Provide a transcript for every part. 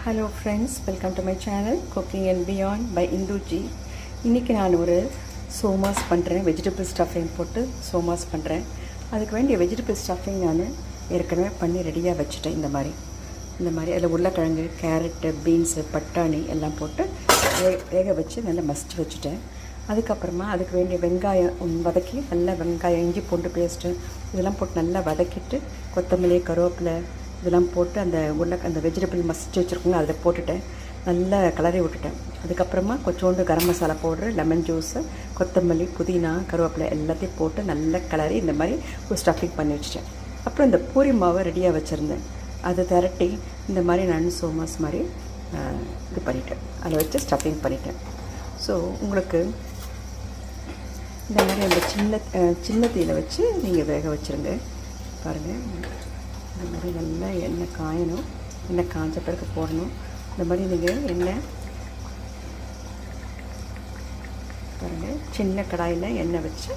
Hello friends, welcome to my channel cooking and beyond by Indhuji. இன்றைக்கி நான் ஒரு சோமாஸ் பண்ணுறேன். வெஜிடபிள் ஸ்டஃபிங் போட்டு சோமாஸ் பண்ணுறேன். அதுக்கு வேண்டிய வெஜிடபிள் ஸ்டஃபிங் நான் ஏற்கனவே பண்ணி ரெடியாக வச்சுட்டேன். இந்த மாதிரி அதில் உருளைக்கிழங்கு, கேரட்டு, பீன்ஸு, பட்டாணி எல்லாம் போட்டு வேக வச்சு நல்லா மசிச்சு வச்சுட்டேன். அதுக்கப்புறமா அதுக்கு வேண்டிய வெங்காயம் வதக்கி நல்லா வெங்காயம், இஞ்சி பூண்டு பேஸ்ட்டு இதெல்லாம் போட்டு நல்லா வதக்கிட்டு கொத்தமல்லி, கருவேப்பிலை இதெல்லாம் போட்டு அந்த வெஜிடபிள் மசிச்சு வச்சுருக்கோங்க அதில் போட்டுட்டேன். நல்லா கிளறி விட்டுட்டேன். அதுக்கப்புறமா கொஞ்சோண்டு garam masala powder, lemon juice, கொத்தமல்லி, புதினா, கருவேப்பிலை எல்லாத்தையும் போட்டு நல்லா கிளறி இந்த மாதிரி ஒரு ஸ்டஃபிங் பண்ணி வச்சுட்டேன். அப்புறம் இந்த பூரி மாவை ரெடியாக வச்சுருந்தேன். அதை திரட்டி இந்த மாதிரி நான் சோமாஸ் மாதிரி இது பண்ணிட்டேன். அதை வச்சு ஸ்டஃபிங் பண்ணிட்டேன். ஸோ உங்களுக்கு இந்த மாதிரி அந்த சின்ன தீயில் வச்சு நீங்கள் வேக வச்சுருங்க. பாருங்கள், இந்த மாதிரி நல்லா எண்ணெய் காயணும். எண்ணெய் காய்ஞ்ச பிறகு போடணும். இந்த மாதிரி நீங்கள் எண்ணெய் பாருங்கள், சின்ன கடாயில் எண்ணெய் வச்சு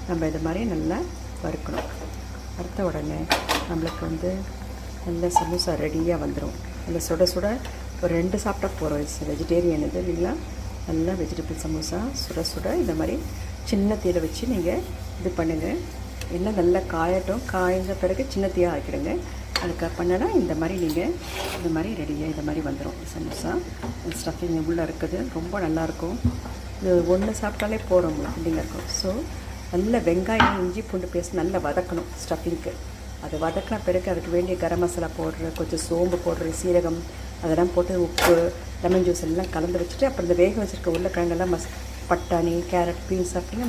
நம்ம இது மாதிரி நல்லா வறுக்கணும். வறுத்த உடனே நம்மளுக்கு நல்ல சமோசா ரெடியாக வந்துடும். நல்ல சுட சுட ஒரு 2 சாப்பிட்டா போகிறோம். வெஜிடேரியன் இது இல்லைங்களா. நல்லா வெஜிடபிள் சமோசா சுட சுட இந்த மாதிரி சின்ன தீயில் வச்சு நீங்கள் இது பண்ணுங்கள். எண்ணெய் நல்லா காயட்டும். காய்ஞ்ச பிறகு சின்ன தீயாக ஆக்கிடுங்க. அதுக்கு பண்ணனா இந்த மாதிரி நீங்கள் இந்த மாதிரி ரெடியாக இந்த மாதிரி வந்துடும் சமோசா. ஸ்டஃபிங் உள்ளே இருக்குது, ரொம்ப நல்லாயிருக்கும். இது ஒன்று சாப்பிட்டாலே போகிறோம், உங்களுக்கு ஃபில்லிங்காக இருக்கும். ஸோ நல்ல வெங்காயம், இஞ்சி பூண்டு பேஸ்ட் நல்லா வதக்கணும் ஸ்டஃபிங்க்கு. அது வதக்கின பிறகு அதுக்கு வேண்டிய கரம் மசாலா பவுட்ரு, கொஞ்சம் சோம்பு பவுட்ரு, சீரகம் அதெல்லாம் போட்டு உப்பு, லெமன் ஜூஸ் எல்லாம் கலந்து வச்சுட்டு அப்புறம் இந்த வேக வச்சுருக்க உருளைக்கிழங்கெல்லாம் பட்டாணி, கேரட், பீன்ஸ் அப்படின்னா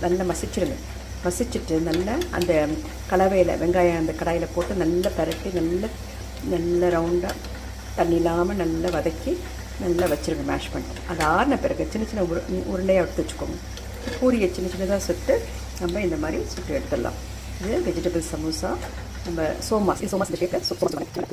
நல்லா மசிச்சிடுங்க. மசிச்சுட்டு நல்லா அந்த கலவையில் வெங்காயம் அந்த கடாயில் போட்டு நல்லா பரட்டி நல்ல ரவுண்டாக தண்ணி இல்லாமல் நல்லா வதக்கி நல்லா வச்சுருங்க. மேஷ் பண்ணிட்டு அது ஆறின பிறகு சின்ன உருளையாக எடுத்து வச்சுக்கோங்க. பூரியை சின்னதாக சுட்டு நம்ம இந்த மாதிரி சுட்டு எடுத்துடலாம். இது வெஜிடபிள் சமோசா. நம்ம சோமாஸ் இந்த ஷேப்பில்